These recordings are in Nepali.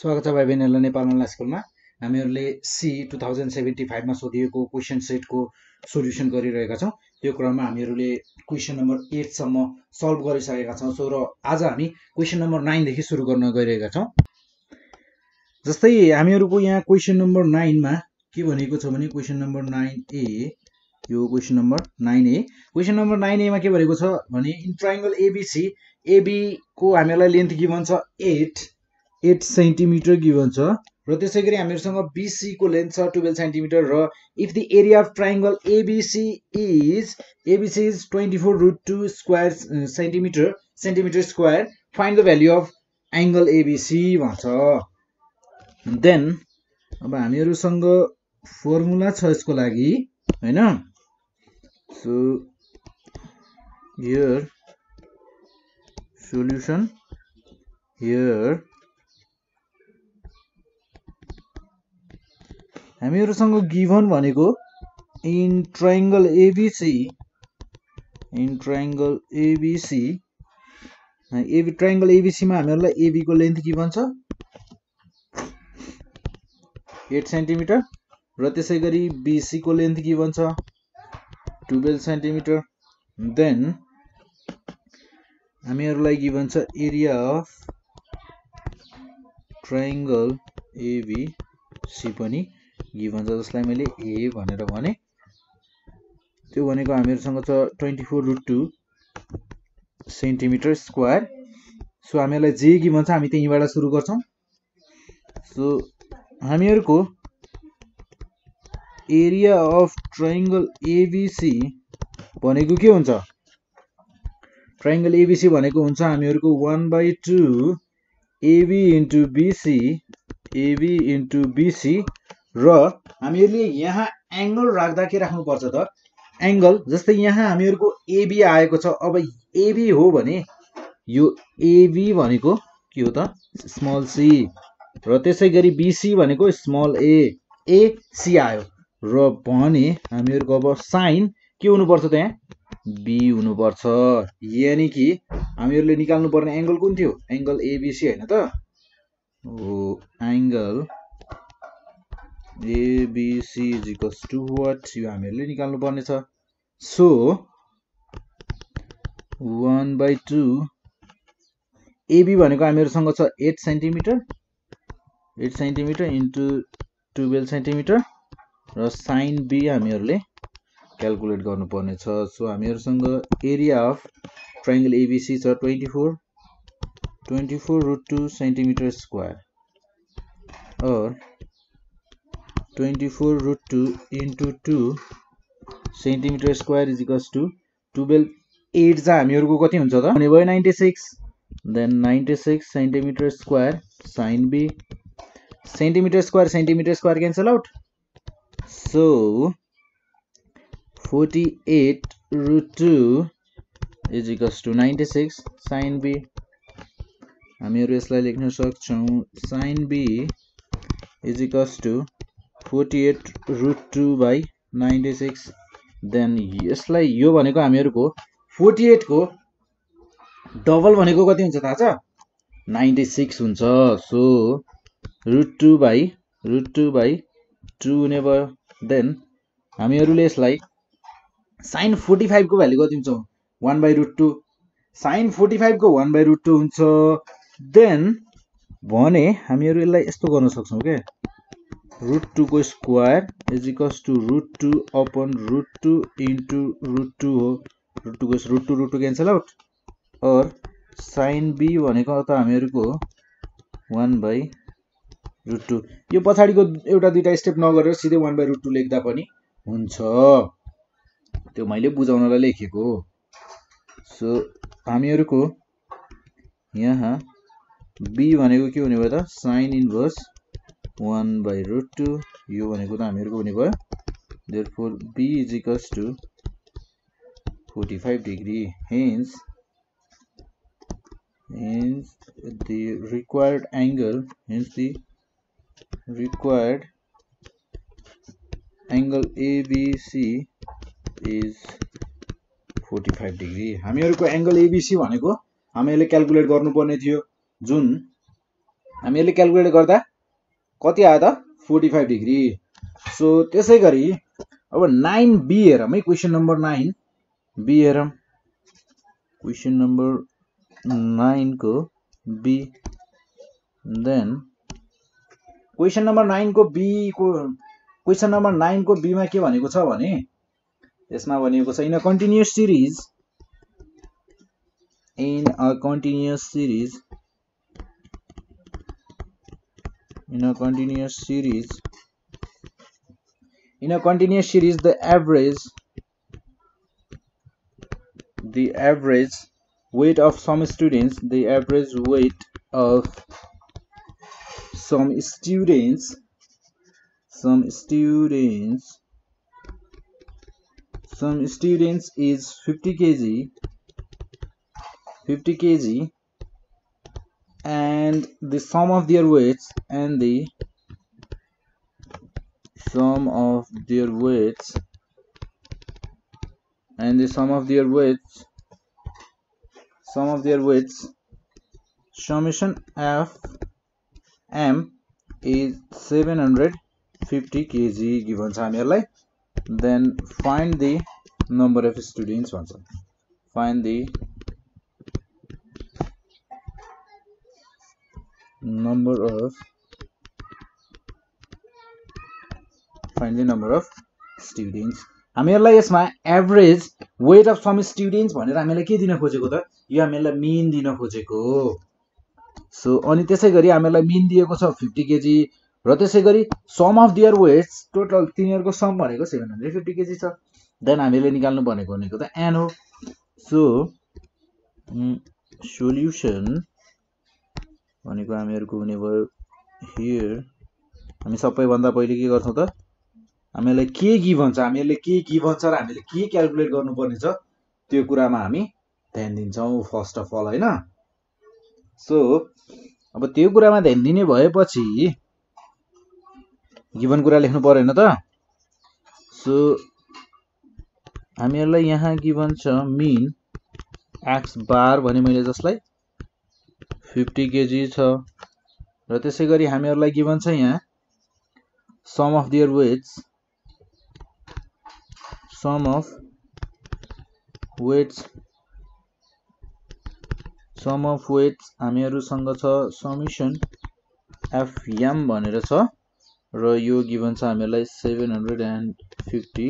स्वागत छ भाइ बहिनीहरुलाई नेपाल अनलाइन स्कुलमा। हामीहरुले सी 2075 मा सोधिएको क्वेशन सेटको सोलुसन गरिरहेका छौं। यो क्रममा हामीहरुले क्वेशन नम्बर 8 सम्म सल्भ गरिसकेका छौं। सो र आज हामी क्वेशन नम्बर 9 देखि सुरु गर्न गइरहेका छौं। जस्तै हामीहरुको यहाँ क्वेशन नम्बर 9 मा के भनेको छ भने क्वेशन नम्बर 9A, यो question number 9A। Question number 9A मा के भनेको छ भने इन ट्रायंगल ABC, AB को हामीलाई लेन्थ गिभन छ 8 सेन्टिमिटर गिभन छ र त्यसैगरी हामीहरुसँग BC को लेन्थ छ 12 सेन्टिमिटर र if the area of triangle ABC is 24√2 square centimetre square, find the value of angle ABC भन्छ। देन अब हामीहरुसँग फर्मुला छ यसको लागि हैन। सो हियर सोल्युसन, हियर हामीहरुसँग गिभन भनेको in triangle ABC, triangle ABC मा हामीहरुलाई AB को लेन्थ गिभन छ 8 सेन्टिमिटर र त्यसैगरी BC को लेन्थ गिभन छ 12 सेन्टिमिटर। देन हामीहरुलाई गिभन छ एरिया अफ ट्रायंगल ABC पनि गिभन छ, जसलाई मैले A भनेर भने। त्यो भनेको हामीहरुसँग छ 24√2 सेन्टिमिटर स्क्वायर। सो हामीहरुलाई जे गिभन छ हामी त्यहीबाट सुरु गर्छौं। सो हामीहरुको एरिया अफ ट्रायंगल ABC भनेको के हुन्छ? ट्रायंगल ABC भनेको हुन्छ हामीहरुको 1/2 AB into BC र हामीहरुले यहाँ एंगल राख्दा के राख्नु पर्छ त? एंगल जस्तै यहाँ हामीहरुको AB आएको छ। अब AB हो भने यो AB भनेको के हो त? स्मल c र त्यसैगरी BC भनेको स्मल a, AC आयो र भने हामीहरुको अब साइन के हुनु पर्छ त? यहाँ B हुनु पर्छ। यानी कि हामीहरुले निकाल्नु पर्ने एंगल कुन थियो? एंगल ABC हैन त? हो, angle ABC is equals to what? यो हामीहरुले निकाल्नु पर्ने छ। सो 1/2 AB भनेको हामीहरुसँग छ 8 सेन्टिमिटर इन्टु 12 सेन्टिमिटर र साइन B हामीहरुले क्याल्कुलेट गर्नु पर्ने छ। सो हामीहरुसँग एरिया अफ ट्रायंगल ABC छ 24√2 सेन्टिमिटर स्क्वायर और 24√2 into 2 centimetre square is equals to 12। 8 जा हामीहरुको कति हुन्छ त? भने भयो 96। Then 96 centimetre square sine B, centimetre square cancel out. So 48√2 is equals to 96 sine B। हामीहरु यसलाई लेख्न सक्छौं sine B is equals to 48√2 by 96। Then यसलाई यो भनेको हामीहरुको 48 को डबल भनेको कति हुन्छ थाहा छ? 96 हुन्छ। सो √2 by 2 हुने भयो। देन हामीहरुले यसलाई साइन 45 को भ्यालु कति हुन्छ? 1/√2। साइन 45 को 1/√2 हुन्छ। देन भने हामीहरु यसलाई यस्तो गर्न सक्छौं के √2 को square is equals to √2 upon √2 into √2 हो। √2 क्यान्सल आउट और साइन B भनेको त हामीहरुको 1/√2। यो पछाडीको एउटा दुईटा स्टेप नगरेर सिधै 1/√2 लेख्दा पनि हुन्छ। त्यो मैले बुझाउनलाई लेखेको। सो हामीहरुको यहाँ B भनेको के हुने भयो त? Sine inverse 1/√2। यो भनेको त हामीहरुको हुने भयो। Therefore B is equals to 45 degree. Hence the required angle ABC is 45 degree. हामीहरुको एंगल ABC भनेको हामीहरुले क्याल्कुलेट गर्नुपर्ने थियो, जुन हामीहरूले क्यालकुलेट गर्दा कति आयो त 45 डिग्री। सो त्यसै गरी अब 9B हेरौँ है, क्वेसन नम्बर 9B हेरौँ, क्वेसन नम्बर 9 को बी। देन क्वेसन नम्बर 9 को बी को क्वेसन नम्बर 9 को बी मा के भनेको छ भने यसमा भनेको छ in a continuous series in a continuous series the average weight of some students is 50 kg and the sum of their weights summation f m is 750 kg given छ हामीहरुलाई। then find the number of students भन्छ, find the number of students। हामीहरुलाई यसमा average weight of some students भनेर हामीलाई के दिन खोजेको त, यो हामीलाई मिन दिन खोजेको हो। सो अनि त्यसै गरी हामीलाई मिन दिएको छ 50 केजी र त्यसै गरी sum of their weights total तिनीहरुको सम भनेको 750 केजी छ। देन हामीले निकाल्नु भनेको त एन हो। सो सोल्युसन भनेको हामीहरुको हुने भयो हियर। हामी सबैभन्दा पहिले के गर्छौं त, हामीलाई के गिभन छ, हामीहरुले के गिभन छ र हामीले के क्याल्कुलेट गर्नुपर्ने छ त्यो कुरामा हामी ध्यान दिन्छौं फर्स्ट अफ अल हैन। सो अब त्यो कुरामा ध्यान दिने भएपछि गिभन कुरा लेख्नु पर्दैन त। सो हामीहरुलाई यहाँ गिभन छ मिन एक्स बार भने मैले जसलाई 50 केजी छ र त्यसै गरी हामीहरुलाई गिभन छ यहाँ सम अफ देयर वेट्स हामीहरुसँग छ समेसन एफएम भनेर छ र यो गिभन छ हामीहरुलाई 750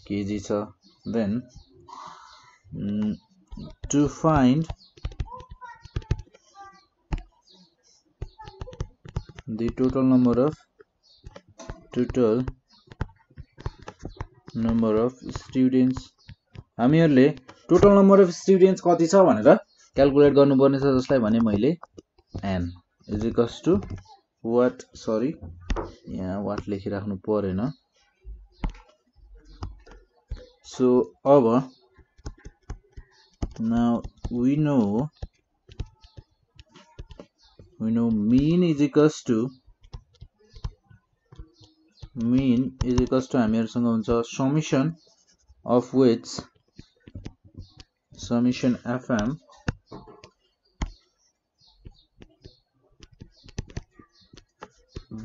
केजी छ। Then to find the total number of students, हामीहरुले टोटल नम्बर अफ स्टुडेन्ट्स कति छ भनेर क्याल्कुलेट गर्नुपर्ने छ, जसलाई भने मैले n is equals to what, sorry यहाँ वाट लेखिराख्नु परेन। सो अब now we know mean is equals to हामीहरुसँग हुन्छ summation of weights summation FM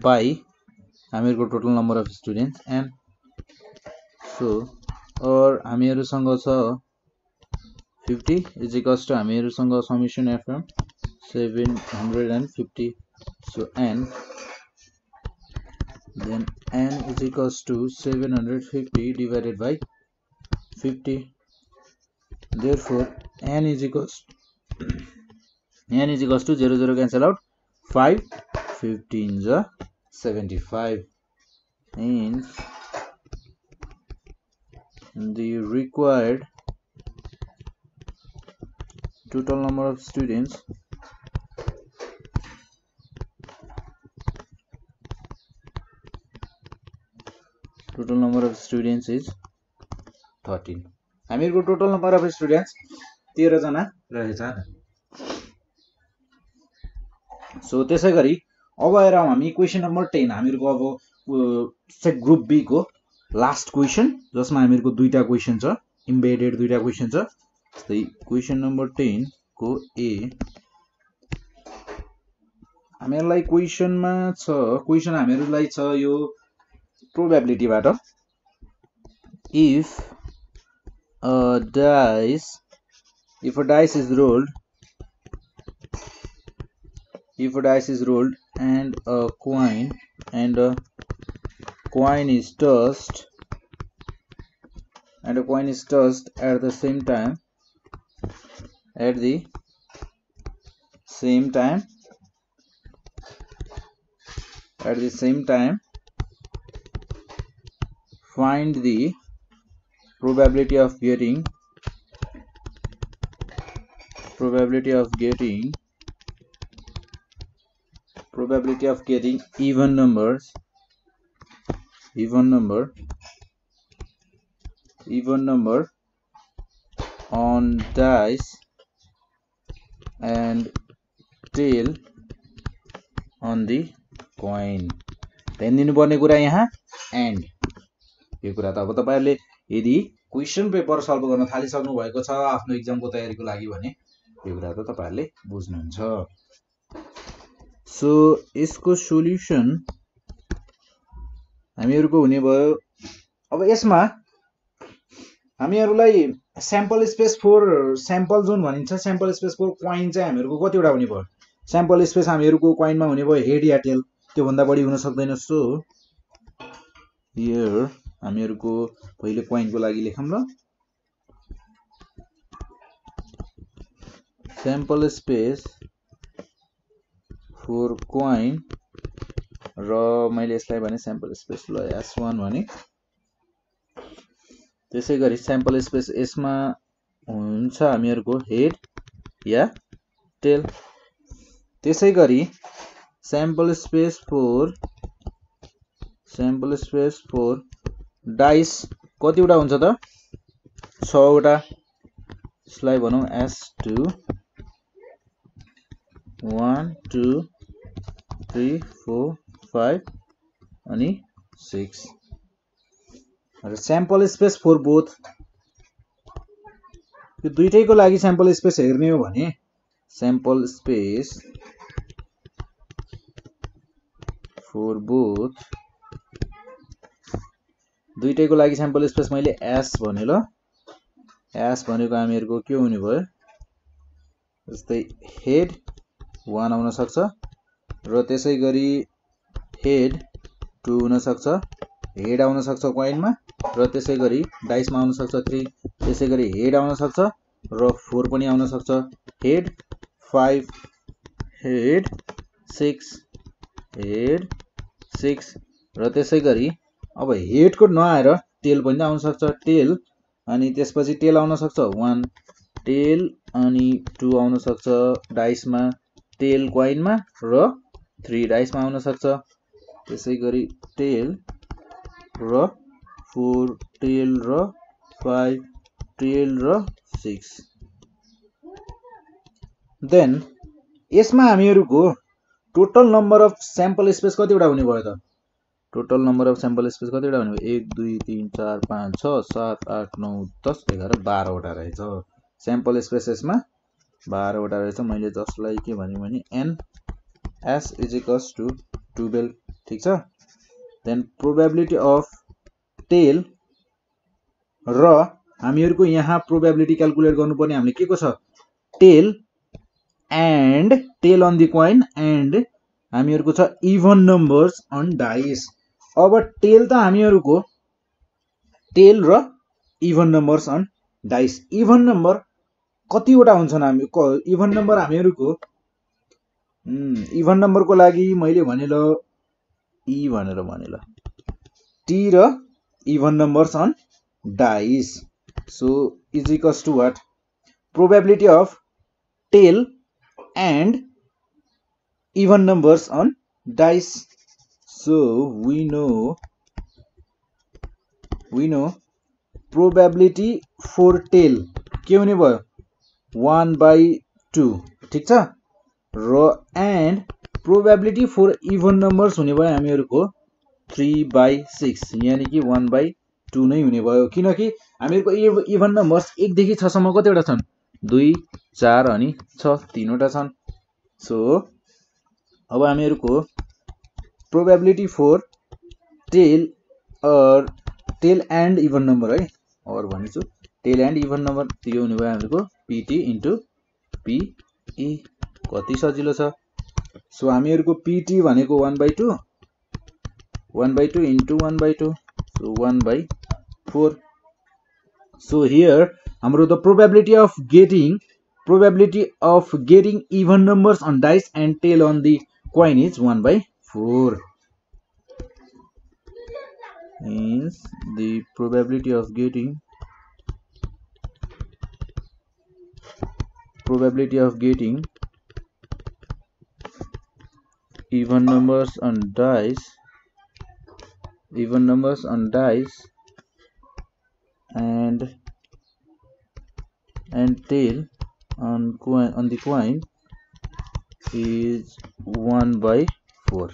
by हामीहरुको total number of students n. So और हामीहरुसँग छ 50 इज इक्वल्स टु हामीहरुसँग summation FM 750। so n, then n is equals to 750 divided by 50. therefore n is equals to 0 0 cancel out, 5 15 75, hence the required total number of students is 13। हामीहरुको टोटल नम्बर अफ स्टुडेन्ट्स 13 जना रहेछ। सो त्यसै गरी अब हेरौं हामी क्वेशन नम्बर 10। हामीहरुको अब सेट ग्रुप बी को लास्ट क्वेशन, जसमा हामीहरुको दुईटा क्वेशन छ, इम्बेडेड दुईटा क्वेशन छ। जस्तै क्वेशन नम्बर 10 को ए हामीहरूलाई क्वेसनमा छ, क्वेसन हामीहरूलाई छ यो प्रोबेबिलिटीबाट, if a dice is rolled, and a coin is tossed at the same time, find the probability of getting even number on dice and tail on the coin. ध्यान दिनुपर्ने कुरा यहाँ एन्ड, यो कुरा त अब तपाईहरुले यदि क्वेशन पेपर सल्भ गर्न थालिसक्नु भएको छ आफ्नो एक्जामको तयारीको लागि भने यो कुरा त तपाईहरुले बुझ्नुहुन्छ। सो यसको सोल्युसन हामीहरुको हुने भयो। अब यसमा हामीहरुलाई sample space for sample zone भनिन्छ, स्याम्पल स्पेस फर कोइन चाहिँ हामीहरुको कतिवटा हुने भयो? स्याम्पल स्पेस हामीहरुको कोइनमा हुने भयो हेड या टेल, त्यो भन्दा बढी हुन सक्दैन। सो हियर हामीहरुको पहिले कोइनको लागि लेखौं ल, स्याम्पल स्पेस फर कोइन, र मैले यसलाई भने स्याम्पल स्पेस ल S1 भने। त्यसैगरी स्याम्पल स्पेस यसमा हुन्छ हामीहरुको हेड या टेल। त्यसैगरी स्याम्पल स्पेस फर डाइस कतिवटा हुन्छ त? 6 वटा। यसलाई भनौं S2, 1 2 3 4 5 अनि 6। र स्याम्पल स्पेस फर बोथ, यो दुईटैको लागि स्याम्पल स्पेस हेर्ने हो भने स्याम्पल स्पेस फर बोथ, दुईटैको लागि स्याम्पल स्पेस मैले S भने ल। S भनेको हामीहरुको के हुने भयो? जस्तै हेड 1 आउन सक्छ, र त्यसैगरी हेड 2 हुन सक्छ, हेड आउन सक्छ कोइनमा, र त्यसैगरी डाइसमा आउन सक्छ 3, त्यसैगरी हेड आउन सक्छ र 4 पनि आउन सक्छ, हेड 5, हेड 6, र त्यसैगरी अब हेडको नआएर टेल पनि आउन सक्छ, टेल अनि त्यसपछि टेल आउन सक्छ 1, टेल अनि 2 आउन सक्छ डाइसमा, टेल कोइनमा र 3 डाइसमा आउन सक्छ, त्यसैगरी टेल र 4, टेल र 5, टेल र 6। देन यसमा हामीहरुको total number of sample space कतिवटा हुने भयो त? Total number of sample space कतिवटा हुने भयो? 1 2 3 4 5 6 7 8 9 10 11 12 वटा रहेछ। स्याम्पल स्पेस यसमा 12 वटा रहेछ। मैले जसलाई के भने n s = 12, ठीक छ। देन प्रोबेबिलिटी अफ टेल, र हामीहरुको यहाँ प्रोबेबिलिटी क्याल्कुलेट गर्नुपर्ने हामीले के को छ? Tail and tail on the coin, and हामीहरुको छ इभन नम्बर्स अन डाइस। अब टेल त हामीहरुको टेल र even numbers on dice. Even number कतिवटा हुन्छन्? हामी इभन नम्बर हामीहरुको इभन नम्बरको लागि मैले भने ल ई भनेर भने ल, टी र even numbers on dice. So = what? Probability of tail and even numbers on dice. So we know probability for tail के हुने भयो? 1/2, ठीक छ। र and probability for even numbers हुने भयो हामीहरुको 3/6, यानी कि 1/2 नै हुने भयो। किनकि हामीहरुको इभन नम्बर्स 1 देखि 6 सम्म कतिवटा छन्? 2 4 अनि 6, 3 वटा छन्। सो अब हामीहरूको probability for tail and even number है, और भन्छु टेल एन्ड इभन नम्बर त्यो हुने भयो हामीहरूको पिटी इन्टु पिई। कति सजिलो छ। सो हामीहरूको पिटी भनेको 1/2 इन्टु 1/2, सो 1/4। सो हियर हाम्रो the probability of getting even numbers on dice and tail on the coin is 1/4. Means the probability of getting even numbers on dice and tail on the coin is 1/4.